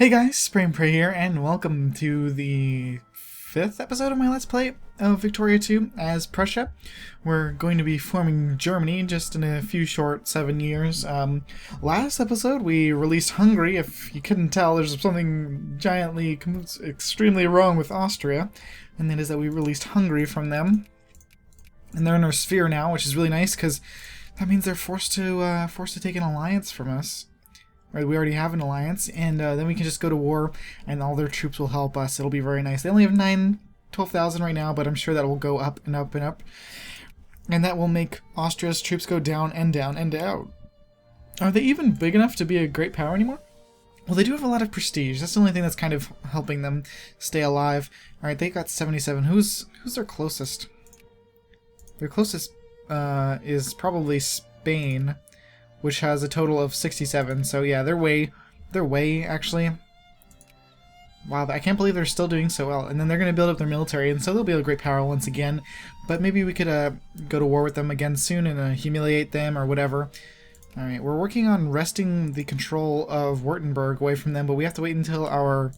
Hey guys, Spray and Pray here, and welcome to the 5th episode of my Let's Play of Victoria 2 as Prussia. We're going to be forming Germany just in a few short 7 years. Last episode we released Hungary. If you couldn't tell, there's something extremely wrong with Austria, and that is that we released Hungary from them. And they're in our sphere now, which is really nice because that means they're forced to take an alliance from us. Right, we already have an alliance, and then we can just go to war, and all their troops will help us. It'll be very nice. They only have 12,000 right now, but I'm sure that will go up and up and up. And that will make Austria's troops go down and down and down. Are they even big enough to be a great power anymore? Well, they do have a lot of prestige. That's the only thing that's kind of helping them stay alive. Alright, they got 77. Who's their closest? Their closest is probably Spain, which has a total of 67. So yeah, they're way actually. Wow, I can't believe they're still doing so well. And then they're going to build up their military, and so they'll be a great power once again. But maybe we could go to war with them again soon and humiliate them or whatever. Alright, we're working on wresting the control of Württemberg away from them, but we have to wait until our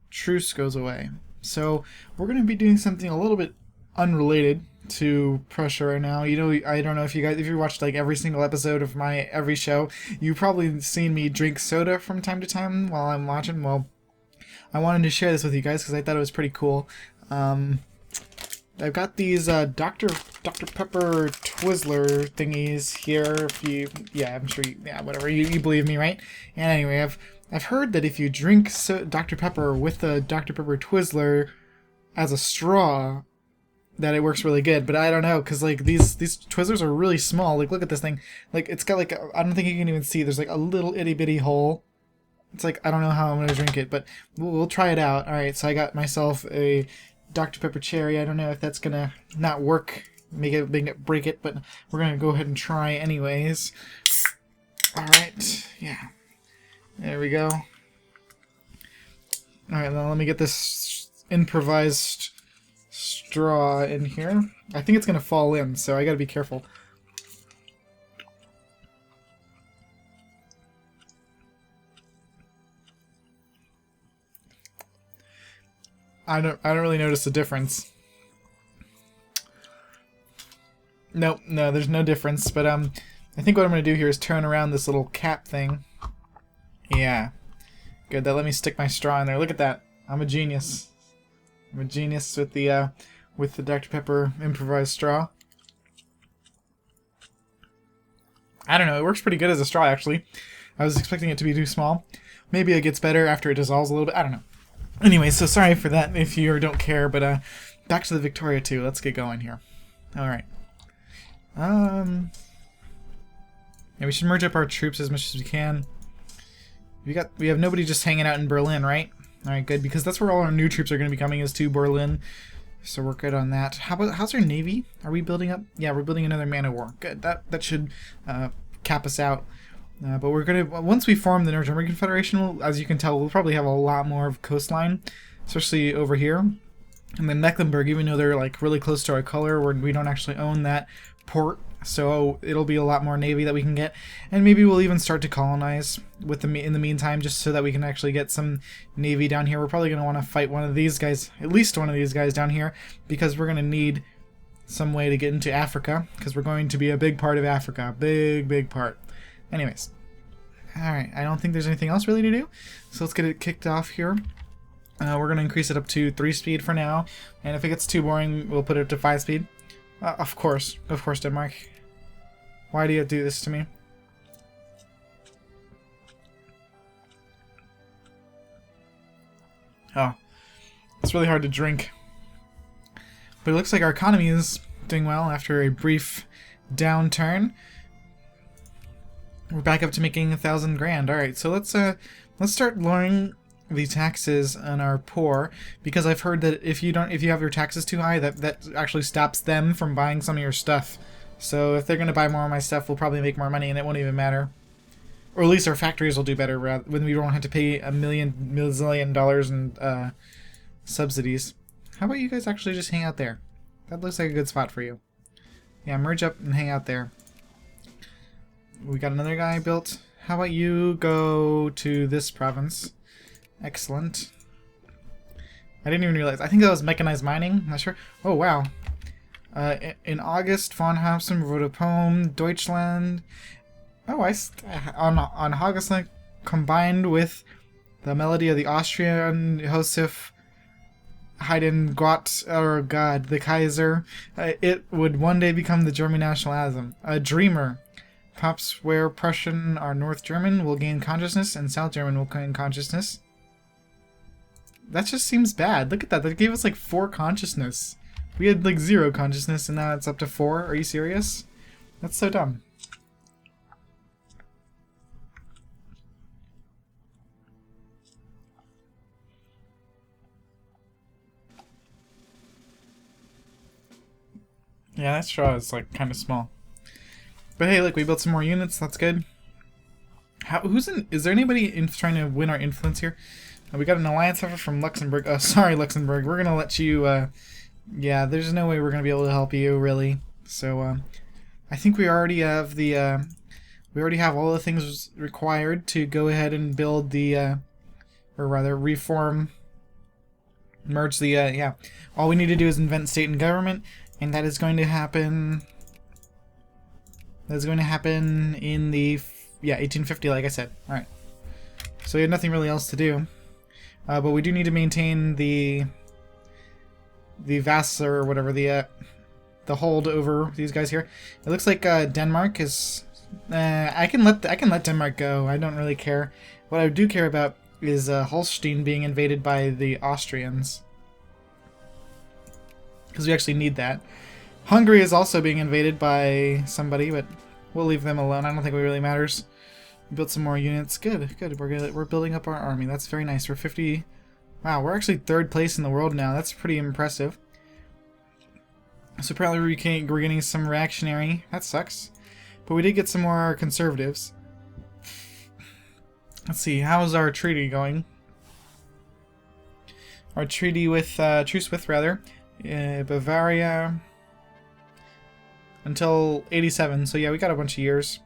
truce goes away. So we're going to be doing something a little bit unrelated to Prussia right now. You know, I don't know if you watched like every single episode of my every show, you've probably seen me drink soda from time to time while I'm watching. Well, I wanted to share this with you guys because I thought it was pretty cool. I've got these Dr.Pepper Twizzler thingies here. I'm sure whatever, you believe me, right? And anyway, I've heard that if you drink Dr. Pepper with the Dr. Pepper Twizzler as a straw, that it works really good, but I don't know, because like these Twizzlers are really small. Like, look at this thing. Like, it's got like I don't think you can even see. There's like a little itty bitty hole. It's like, I don't know how I'm gonna drink it, but we'll try it out. All right, so I got myself a Dr. Pepper Cherry. I don't know if that's gonna not work, break it, but we're gonna go ahead and try anyways. All right, yeah, there we go. All right, now let me get this improvised straw in here. I think it's gonna fall in, so I gotta be careful. I don't really notice the difference. Nope, no, there's no difference, but I think what I'm gonna do here is turn around this little cap thing. Yeah. Good, that let me stick my straw in there. Look at that. I'm a genius. I'm a genius with the Dr. Pepper improvised straw. I don't know, it works pretty good as a straw, actually. I was expecting it to be too small. Maybe it gets better after it dissolves a little bit. I don't know. Anyway, so sorry for that if you don't care, but back to the Victoria 2. Let's get going here. Alright. Yeah, we should merge up our troops as much as we can. We have nobody just hanging out in Berlin, right? Alright, good, because that's where all our new troops are going to be coming, is to Berlin. So we're good on that. How's our navy? Are we building up? Yeah, we're building another man of war. Good. That should cap us out. But we're gonna, once we form the North German Confederation, as you can tell, we'll probably have a lot more of coastline, especially over here. And then Mecklenburg, even though they're like really close to our color, we don't actually own that port, so it'll be a lot more navy that we can get. And maybe we'll even start to colonize in the meantime, just so that we can actually get some navy down here. We're probably going to want to fight one of these guys, at least one of these guys down here, because we're going to need some way to get into Africa, because we're going to be a big part of Africa. Big part. Anyways. Alright, I don't think there's anything else really to do, so let's get it kicked off here. We're going to increase it up to 3 speed for now, and if it gets too boring, we'll put it up to 5 speed. Of course, Denmark. Why do you do this to me? Oh, it's really hard to drink. But it looks like our economy is doing well after a brief downturn. We're back up to making 1,000 grand. Alright, so let's start lowering the taxes on our poor, because I've heard that if you have your taxes too high, that actually stops them from buying some of your stuff. So if they're gonna buy more of my stuff, we'll probably make more money and it won't even matter. Or at least our factories will do better when we don't have to pay $1 million in subsidies. How about you guys actually just hang out there? That looks like a good spot for you. Yeah, merge up and hang out there. We got another guy built. How about you go to this province? Excellent. I didn't even realize. I think that was mechanized mining. I'm not sure. Oh, wow. In August, von Habsburg wrote a poem, Deutschland. Oh, on August, combined with the melody of the Austrian Josef Haydn Gott, or God, the Kaiser, it would one day become the German national anthem. A dreamer. Pops where Prussian or North German will gain consciousness and South German will gain consciousness. That just seems bad. Look at that. That gave us like 4 consciousness. We had like 0 consciousness and now it's up to 4. Are you serious? That's so dumb. Yeah, that straw is like kind of small. But hey, look, we built some more units. That's good. Is there anybody trying to win our influence here? We got an alliance offer from Luxembourg. Sorry, Luxembourg. We're gonna let you. Yeah, there's no way we're gonna be able to help you, really. So, I think we already have the. We already have all the things required to go ahead and build the, or rather, reform. Merge the. Yeah. All we need to do is invent state and government, and that is going to happen. That's going to happen in the 1850, like I said. All right. So we have nothing really else to do, but we do need to maintain the vassal or whatever the hold over these guys here. It looks like Denmark is. I can let Denmark go. I don't really care. What I do care about is Holstein being invaded by the Austrians, because we actually need that. Hungary is also being invaded by somebody, but we'll leave them alone. I don't think it really matters. We built some more units. Good, good. We're building up our army. That's very nice. We're 50. Wow, we're actually 3rd place in the world now. That's pretty impressive. So apparently we're getting some reactionary. That sucks. But we did get some more conservatives. Let's see. How's our treaty going? Our treaty with truce with rather Bavaria. Until 87, so yeah, we got a bunch of years.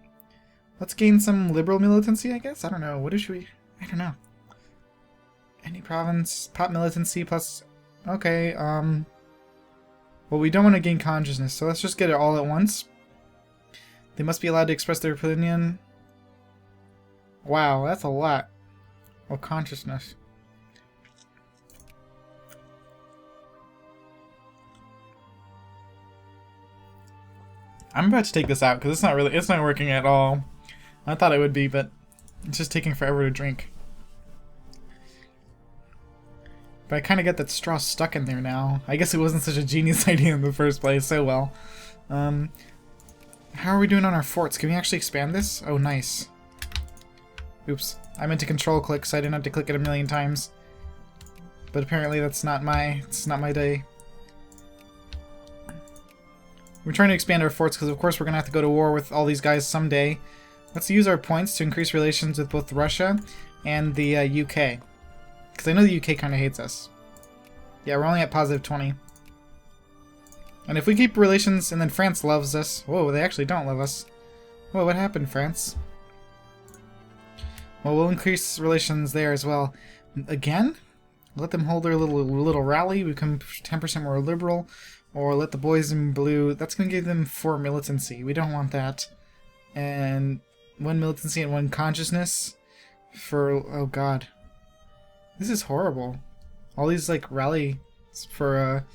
Let's gain some liberal militancy, I guess? I don't know. What should we... I don't know. Any province, pop militancy plus... Okay, well, we don't want to gain consciousness, so let's just get it all at once. They must be allowed to express their opinion. Wow, that's a lot. Well, consciousness. I'm about to take this out because it's not working at all. I thought it would be, but it's just taking forever to drink. But I kind of get that straw stuck in there now. I guess it wasn't such a genius idea in the first place. So well. How are we doing on our forts? Can we actually expand this? Oh, nice. Oops. I meant to control click, so I didn't have to click it a million times. But apparently it's not my day. We're trying to expand our forts because, of course, we're going to have to go to war with all these guys someday. Let's use our points to increase relations with both Russia and the UK. Because I know the UK kind of hates us. Yeah, we're only at positive 20. And if we keep relations and then France loves us... Whoa, they actually don't love us. Whoa, what happened, France? Well, we'll increase relations there as well. Again? Let them hold their little rally, become 10% more liberal. Or let the boys in blue... That's going to give them 4 militancy. We don't want that. And 1 militancy and 1 consciousness for... Oh, God. This is horrible. All these, like, rally for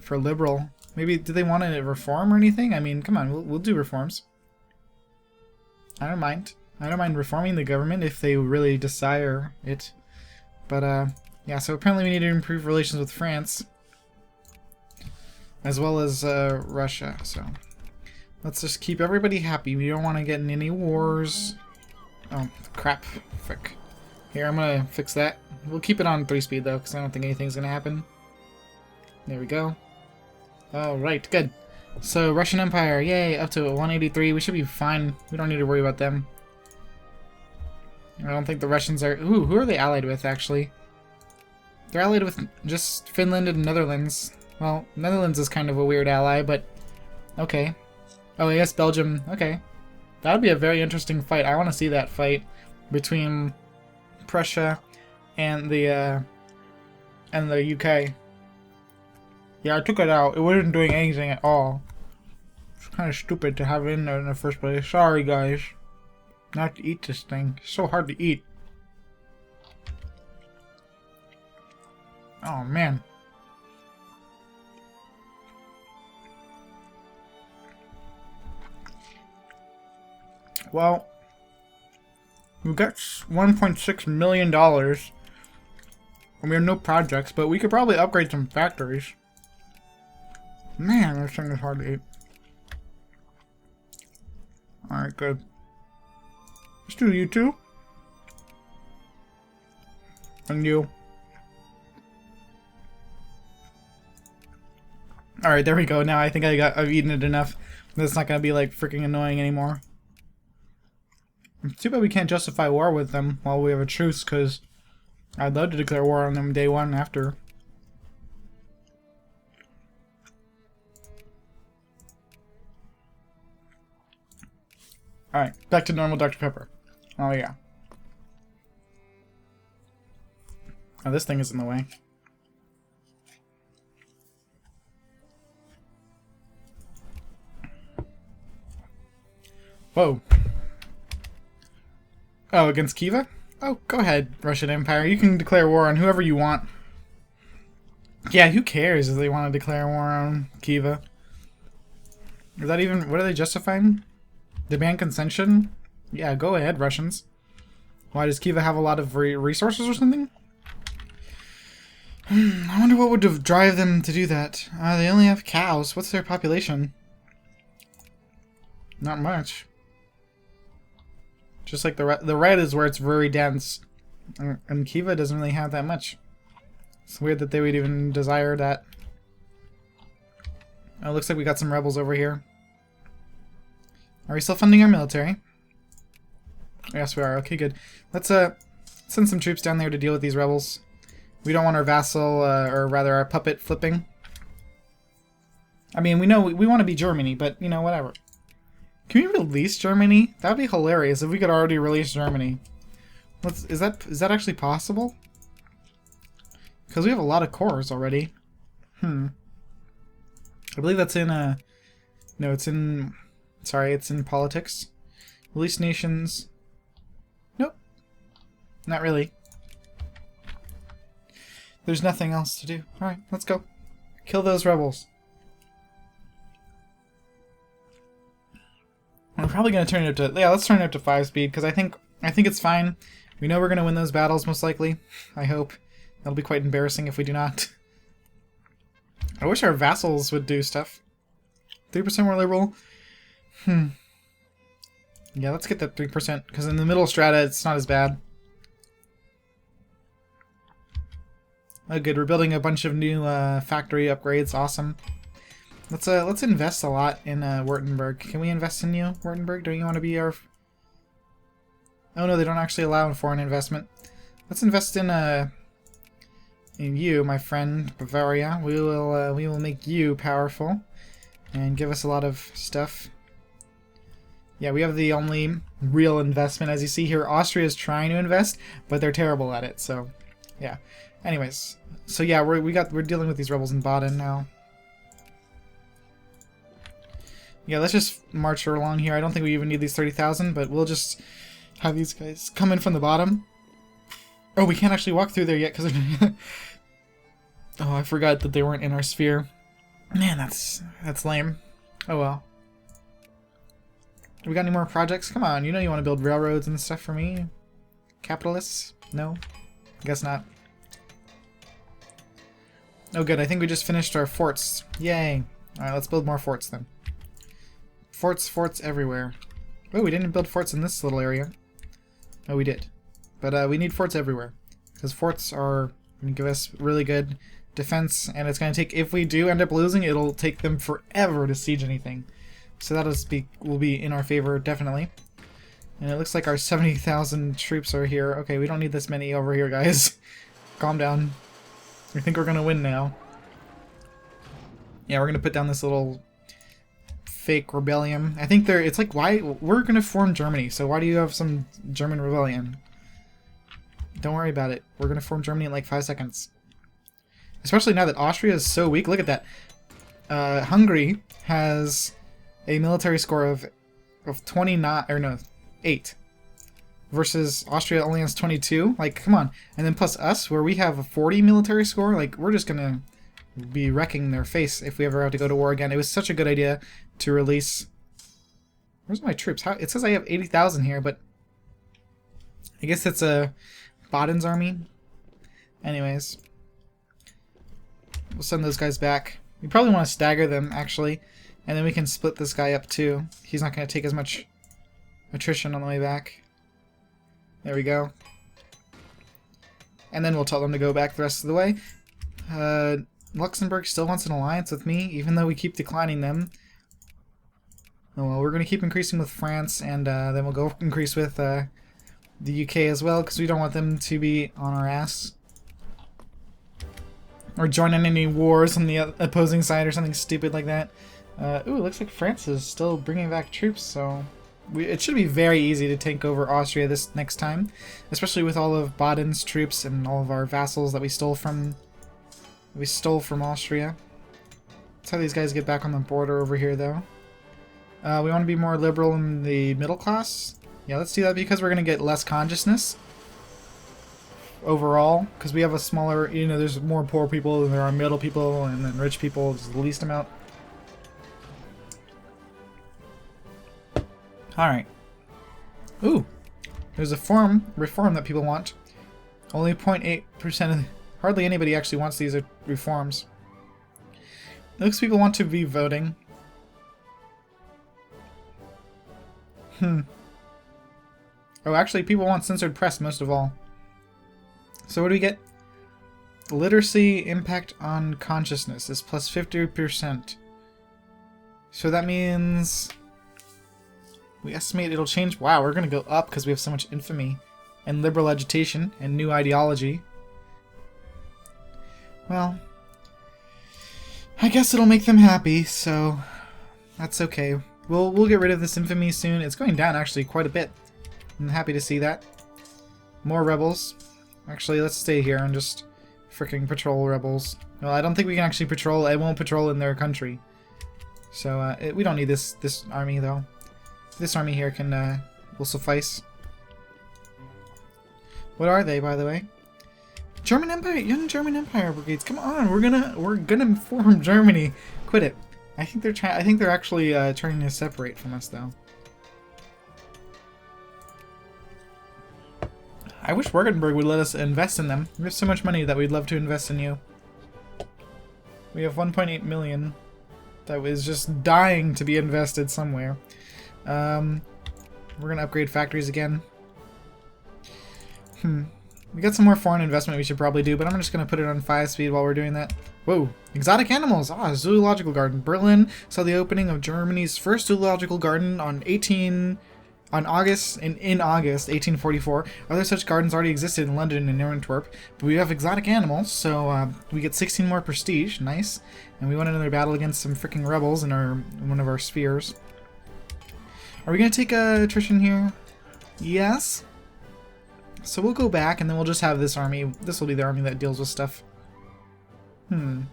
liberal. Maybe... Do they want to reform or anything? I mean, come on. We'll do reforms. I don't mind. I don't mind reforming the government if they really desire it. But, yeah, so apparently we need to improve relations with France. As well as Russia, so let's just keep everybody happy. We don't want to get in any wars. Oh, crap. Frick. Here, I'm going to fix that. We'll keep it on 3-speed, though, because I don't think anything's going to happen. There we go. Alright, good. So, Russian Empire, yay, up to 183. We should be fine. We don't need to worry about them. I don't think the Russians are... Ooh, who are they allied with, actually? They're allied with just Finland and Netherlands. Well, Netherlands is kind of a weird ally, but okay. Oh, I guess Belgium. Okay. That would be a very interesting fight. I want to see that fight between Prussia and the UK. Yeah, I took it out. It wasn't doing anything at all. It's kind of stupid to have it in there in the first place. Sorry, guys. Not to eat this thing. It's so hard to eat. Oh, man. Well, we got $1.6 million. And we have no projects, but we could probably upgrade some factories. Man, this thing is hard to eat. Alright, good. Let's do you two. And you. Alright, there we go. Now I think I've eaten it enough. That's not gonna be like freaking annoying anymore. It's too bad we can't justify war with them while we have a truce, because I'd love to declare war on them day one after. Alright, back to normal Dr. Pepper. Oh yeah. Oh, this thing is in the way. Whoa. Oh, against Kiva? Oh, go ahead, Russian Empire. You can declare war on whoever you want. Yeah, who cares if they want to declare war on Kiva? Is that even... what are they justifying? Demand concession? Yeah, go ahead, Russians. Why, does Kiva have a lot of resources or something? I wonder what would drive them to do that. They only have cows. What's their population? Not much. Just like the red is where it's very dense. And Kiva doesn't really have that much. It's weird that they would even desire that. Oh, looks like we got some rebels over here. Are we still funding our military? Yes, we are. Okay, good. Let's send some troops down there to deal with these rebels. We don't want our vassal, or rather our puppet flipping. I mean, we know we want to be Germany, but, you know, whatever. Can we release Germany? That would be hilarious if we could already release Germany. Is that actually possible? Because we have a lot of cores already. I believe that's in no, it's in... sorry, it's in politics. Release nations. Nope. Not really. There's nothing else to do. Alright, let's go. Kill those rebels. We're probably going to turn it up to... yeah, let's turn it up to 5 speed, because I think it's fine. We know we're going to win those battles, most likely. I hope. That'll be quite embarrassing if we do not. I wish our vassals would do stuff. 3% more liberal. Yeah, let's get that 3%, because in the middle strata, it's not as bad. Oh, good. We're building a bunch of new factory upgrades. Awesome. Let's invest a lot in Württemberg. Can we invest in you, Württemberg? Don't you want to be our... oh no, they don't actually allow foreign investment. Let's invest in you, my friend, Bavaria. We will make you powerful and give us a lot of stuff. Yeah, we have the only real investment. As you see here, Austria is trying to invest, but they're terrible at it, so yeah. Anyways, so yeah, we're dealing with these rebels in Baden now. Yeah, let's just march her along here. I don't think we even need these 30,000, but we'll just have these guys come in from the bottom. Oh, we can't actually walk through there yet because oh, I forgot that they weren't in our sphere. Man, that's lame. Oh well. We got any more projects? Come on, you know you want to build railroads and stuff for me? Capitalists? No? Guess not. Oh good, I think we just finished our forts. Yay! Alright, let's build more forts then. Forts everywhere. Oh, we didn't build forts in this little area. Oh, we did. But we need forts everywhere. Because forts are going to give us really good defense, and it's going to take, if we do end up losing, it'll take them forever to siege anything. So that will be in our favor, definitely. And it looks like our 70,000 troops are here. Okay, we don't need this many over here, guys. Calm down. I think we're going to win now. Yeah, we're going to put down this little fake rebellion. I think they're, it's like, why, we're gonna form Germany, so why do you have some German rebellion? Don't worry about it. We're gonna form Germany in like 5 seconds. Especially now that Austria is so weak. Look at that. Hungary has a military score of 29, or no, 8. Versus Austria only has 22. Like, come on. And then plus us, where we have a 40 military score, like, we're just gonna be wrecking their face if we ever have to go to war again. It was such a good idea to release... Where's my troops? How... It says I have 80,000 here, but... I guess it's a Baden's army. Anyways. We'll send those guys back. We probably want to stagger them, actually. And then we can split this guy up, too. He's not going to take as much attrition on the way back. There we go. And then we'll tell them to go back the rest of the way. Luxembourg still wants an alliance with me, even though we keep declining them. Oh well, we're going to keep increasing with France, and then we'll go increase with the UK as well, because we don't want them to be on our ass. Or join in any wars on the opposing side or something stupid like that. Ooh, it looks like France is still bringing back troops, so... it should be very easy to take over Austria this next time. Especially with all of Baden's troops and all of our vassals that we stole from Austria. That's how these guys get back on the border over here, though. We want to be more liberal in the middle class. Yeah, let's do that because we're going to get less consciousness overall, because we have a smaller, you know, there's more poor people than there are middle people, and then rich people is the least amount. Alright. Ooh, there's a reform that people want. Only 0.8% of... Hardly anybody actually wants these reforms. It looks like people want to be voting. Oh, actually, people want censored press most of all. So what do we get? Literacy impact on consciousness is plus 50%. So that means... we estimate it'll change... Wow, we're going to go up because we have so much infamy and liberal agitation and new ideology. Well, I guess it'll make them happy, so that's okay. We'll get rid of this infamy soon. It's going down actually quite a bit. I'm happy to see that. More rebels. Actually, let's stay here and just freaking patrol rebels. Well, I don't think we can actually patrol. I won't patrol in their country. So we don't need this army though. This army here can will suffice. What are they, by the way? German Empire, young German Empire brigades. Come on, we're gonna form Germany. Quit it. I think they're actually trying to separate from us though. I wish Wergenberg would let us invest in them. We have so much money that we'd love to invest in you. We have 1.8 million that was just dying to be invested somewhere. We're gonna upgrade factories again. We got some more foreign investment we should probably do, but I'm just gonna put it on 5 speed while we're doing that. Whoa! Exotic animals! Ah, zoological garden. Berlin saw the opening of Germany's first zoological garden in August 1844. Other such gardens already existed in London and Antwerp, but we have exotic animals, so we get 16 more prestige. Nice. And we won another battle against some freaking rebels in one of our spheres. Are we gonna take attrition here? Yes. So we'll go back, and then we'll just have this army. This will be the army that deals with stuff. I'm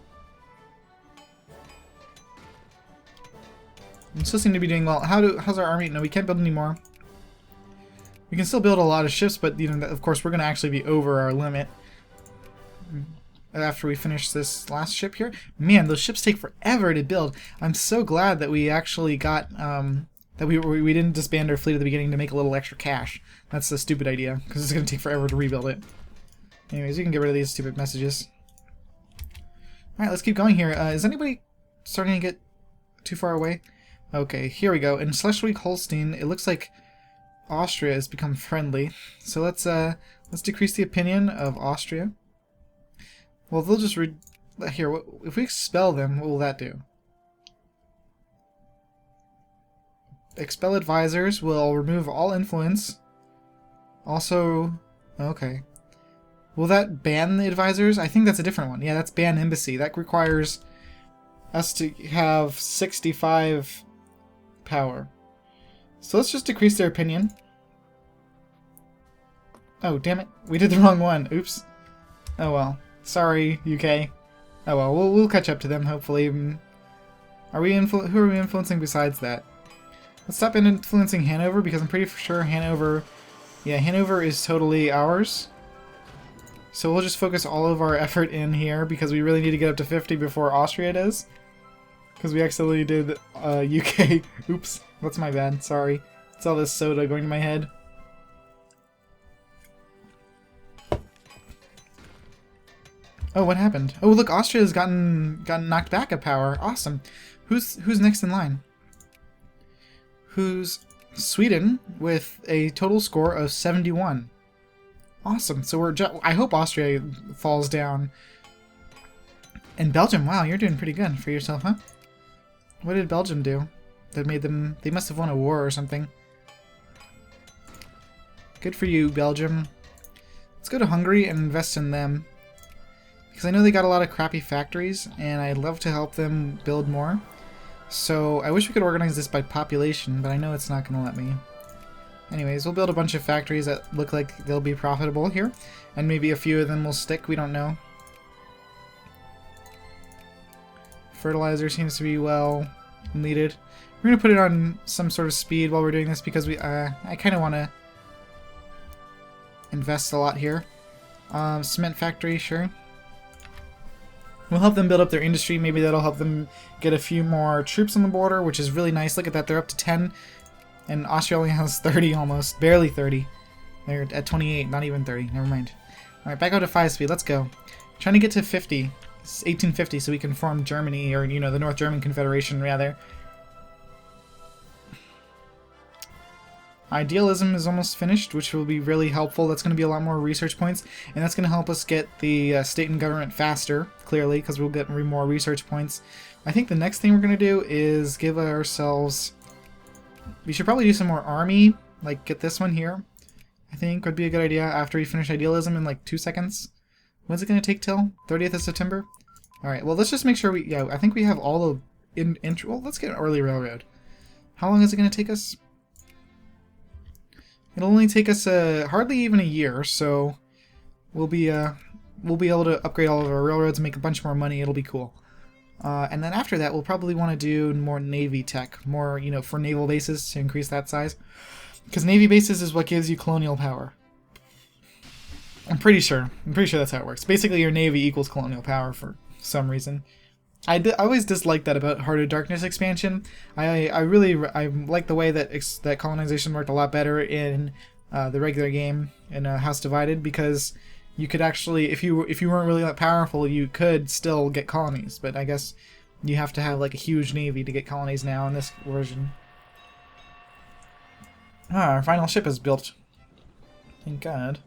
still seem to be doing well. How's our army? No, we can't build any more. We can still build a lot of ships, but you know, of course, we're going to actually be over our limit after we finish this last ship here. Man, those ships take forever to build. I'm so glad that we actually got that we didn't disband our fleet at the beginning to make a little extra cash. That's a stupid idea because it's going to take forever to rebuild it. Anyways, we can get rid of these stupid messages. All right, let's keep going here. Is anybody starting to get too far away? Okay, here we go. In Schleswig-Holstein, it looks like Austria has become friendly. So let's decrease the opinion of Austria. Well, they'll just here. If we expel them, what will that do? Expel advisors will remove all influence. Also, okay. Will that ban the advisors? I think that's a different one. Yeah, that's ban embassy. That requires us to have 65 power. So let's just decrease their opinion. Oh, damn it. We did the wrong one. Oops. Oh well. Sorry, UK. Oh well, we'll catch up to them, hopefully. Who are we influencing besides that? Let's stop influencing Hanover, because I'm pretty sure Hanover... Yeah, Hanover is totally ours. So we'll just focus all of our effort in here, because we really need to get up to 50 before Austria does. Because we accidentally did UK. Oops, that's my bad, sorry. It's all this soda going to my head. Oh, what happened? Oh, look, Austria's gotten knocked back a power. Awesome. Who's next in line? Who's Sweden with a total score of 71. Awesome. So I hope Austria falls down. And Belgium, wow, you're doing pretty good for yourself, huh? What did Belgium do that made them... They must have won a war or something. Good for you, Belgium. Let's go to Hungary and invest in them. Because I know they got a lot of crappy factories, and I'd love to help them build more. So I wish we could organize this by population, but I know it's not going to let me. Anyways, we'll build a bunch of factories that look like they'll be profitable here. And maybe a few of them will stick, we don't know. Fertilizer seems to be well needed. We're going to put it on some sort of speed while we're doing this because I kind of want to invest a lot here. Cement factory, sure. We'll help them build up their industry. Maybe that'll help them get a few more troops on the border, which is really nice. Look at that, they're up to 10. And Austria only has 30 almost. Barely 30. They're at 28, not even 30. Never mind. Alright, back out to 5 speed. Let's go. Trying to get to 50. It's 1850 so we can form Germany, or, you know, the North German Confederation, rather. Idealism is almost finished, which will be really helpful. That's going to be a lot more research points, and that's going to help us get the state and government faster, clearly, because we'll get more research points. I think the next thing we're going to do is give ourselves... We should probably do some more army, like get this one here. I think would be a good idea after we finish idealism in like 2 seconds. When's it going to take till? 30th of September? Alright, well let's just make sure we... Yeah, I think we have all the... Well, let's get an early railroad. How long is it going to take us? It'll only take us hardly even a year, so we'll be able to upgrade all of our railroads and make a bunch more money. It'll be cool. And then after that, we'll probably want to do more Navy tech, more, you know, for naval bases to increase that size. Because Navy bases is what gives you colonial power. I'm pretty sure that's how it works. Basically, your Navy equals colonial power for some reason. I always disliked that about Heart of Darkness expansion. I like the way that colonization worked a lot better in the regular game in House Divided, because you could actually, if you weren't really that powerful, you could still get colonies. But I guess you have to have like a huge navy to get colonies now in this version. Our final ship is built. Thank God.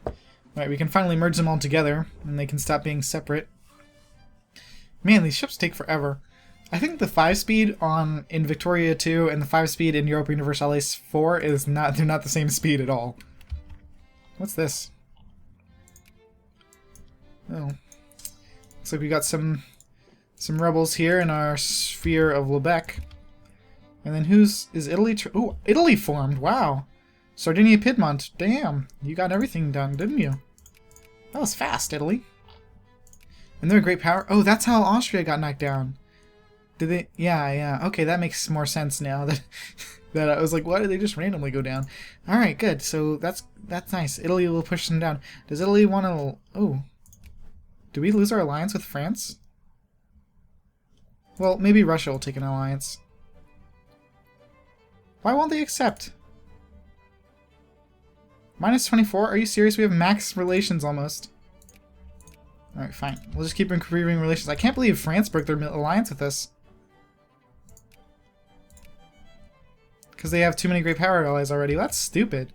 Alright, we can finally merge them all together, and they can stop being separate. Man, these ships take forever. I think the 5-speed in Victoria 2 and the 5-speed in Europa Universalis 4 they're not the same speed at all. What's this? Oh. Looks like we got some rebels here in our sphere of Lubeck. And then is Italy? Oh, Italy formed, wow. Sardinia Piedmont, damn. You got everything done, didn't you? That was fast, Italy. And they're a great power. Oh, that's how Austria got knocked down. Did they? Yeah. Okay, that makes more sense now. That I was like, why did they just randomly go down? All right, good. So that's nice. Italy will push them down. Does Italy want to? Oh, do we lose our alliance with France? Well, maybe Russia will take an alliance. Why won't they accept? Minus 24? Are you serious? We have max relations almost. Alright, fine. We'll just keep improving relations. I can't believe France broke their alliance with us. Because they have too many great power allies already. That's stupid.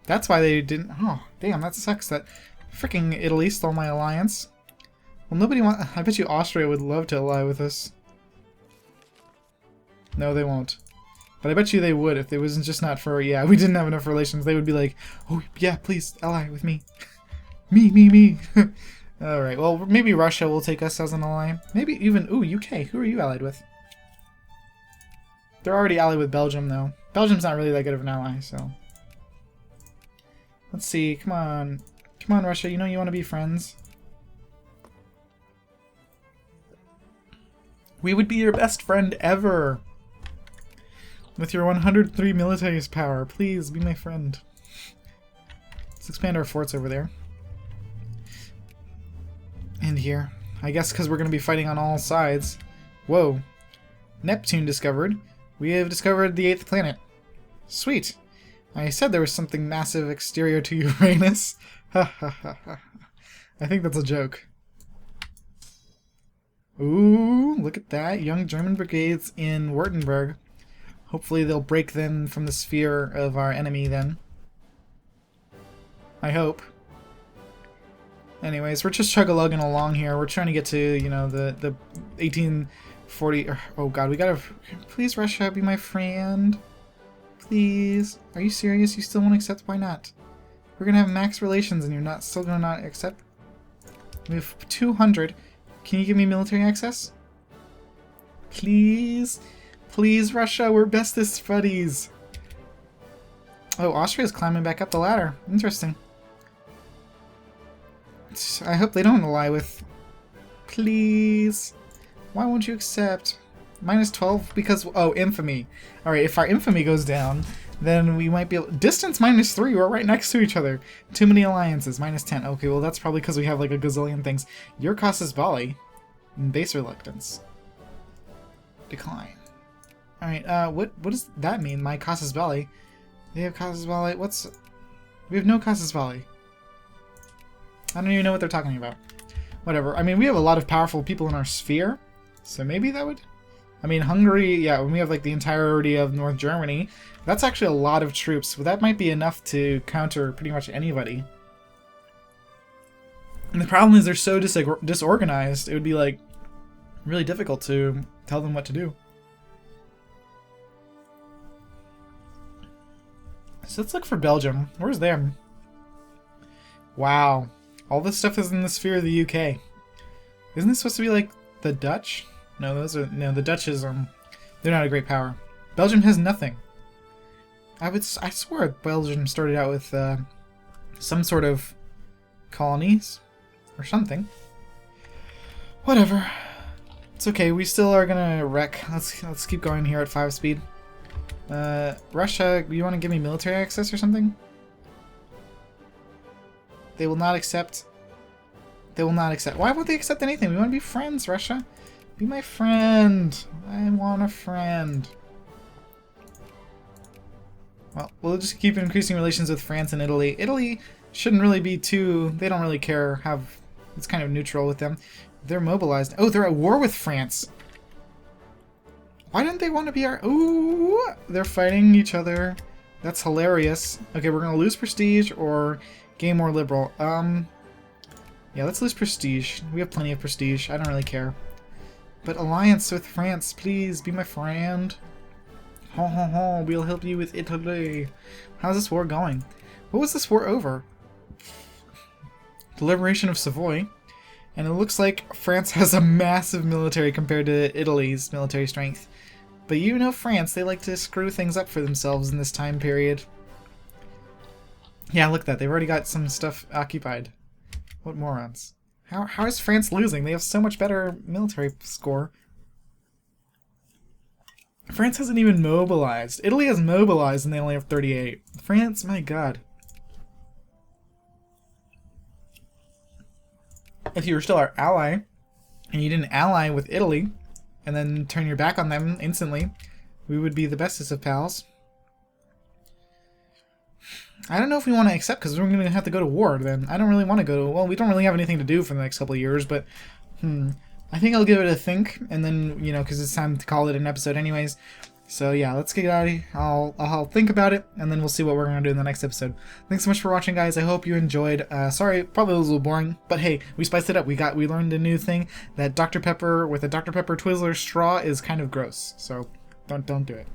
That's why they didn't... Oh, damn, that sucks that freaking Italy stole my alliance. Well, nobody wants... I bet you Austria would love to ally with us. No, they won't. But I bet you they would if it wasn't just not for... Yeah, we didn't have enough relations. They would be like, oh, yeah, please, ally with me. Me. Alright, well, maybe Russia will take us as an ally. Maybe even... Ooh, UK. Who are you allied with? They're already allied with Belgium, though. Belgium's not really that good of an ally, so... Let's see. Come on. Come on, Russia. You know you want to be friends. We would be your best friend ever. With your 103 military power. Please, be my friend. Let's expand our forts over there. And here. I guess because we're going to be fighting on all sides. Whoa. Neptune discovered. We have discovered the 8th planet. Sweet. I said there was something massive exterior to Uranus. Ha ha ha ha. I think that's a joke. Ooh, look at that. Young German brigades in Württemberg. Hopefully they'll break them from the sphere of our enemy then. I hope. Anyways, we're just chug-a-lugging along here. We're trying to get to, you know, the 1840... Oh god, we gotta... Please, Russia, be my friend. Please. Are you serious? You still won't accept? Why not? We're gonna have max relations and you're not still gonna not accept? We have 200. Can you give me military access? Please? Please, Russia, we're bestest buddies. Oh, Austria's climbing back up the ladder. Interesting. I hope they don't ally with... Please? Why won't you accept? -12 because... Oh, infamy. Alright, if our infamy goes down, then we might be able... Distance -3, we're right next to each other. Too many alliances, -10. Okay, well that's probably because we have like a gazillion things. Your casus belli. Base reluctance. Decline. Alright, what does that mean? My casus belli? They have casus belli? What's... We have no casus belli. I don't even know what they're talking about. Whatever. I mean, we have a lot of powerful people in our sphere, so maybe that would... I mean, Hungary, yeah, when we have like the entirety of North Germany, that's actually a lot of troops, but that might be enough to counter pretty much anybody. And the problem is they're so disorganized, it would be like really difficult to tell them what to do. So let's look for Belgium. Where's them? Wow. All this stuff is in the sphere of the UK. Isn't this supposed to be like the Dutch? No, those are... No, the Dutch is, they're not a great power. Belgium has nothing. I swear Belgium started out with, some sort of colonies. Or something. Whatever. It's okay, we still are gonna wreck. Let's keep going here at 5 speed. Russia, you want to give me military access or something? They will not accept. They will not accept. Why won't they accept anything? We want to be friends, Russia. Be my friend. I want a friend. Well, we'll just keep increasing relations with France and Italy. Italy shouldn't really be too... They don't really care. It's kind of neutral with them. They're mobilized. Oh, they're at war with France. Why don't they want to be our... Ooh, they're fighting each other. That's hilarious. Okay, we're going to lose prestige or gain more liberal. Yeah, let's lose prestige. We have plenty of prestige. I don't really care. But alliance with France, please be my friend. Ho ho ho, we'll help you with Italy. How's this war going? What was this war over? The liberation of Savoy. And it looks like France has a massive military compared to Italy's military strength. But you know France, they like to screw things up for themselves in this time period. Yeah, look at that. They've already got some stuff occupied. What morons. How is France losing? They have so much better military score. France hasn't even mobilized. Italy has mobilized and they only have 38. France, my god. If you were still our ally, and you didn't ally with Italy, and then turn your back on them instantly, we would be the bestest of pals. I don't know if we want to accept, because we're going to have to go to war then. I don't really want to go to... Well, we don't really have anything to do for the next couple of years, but... I think I'll give it a think, and then, you know, because it's time to call it an episode anyways. So yeah, let's get out of here. I'll think about it, and then we'll see what we're going to do in the next episode. Thanks so much for watching, guys. I hope you enjoyed. Sorry, probably was a little boring, but hey, we spiced it up. We learned a new thing, that Dr. Pepper with a Dr. Pepper Twizzler straw is kind of gross. So don't do it.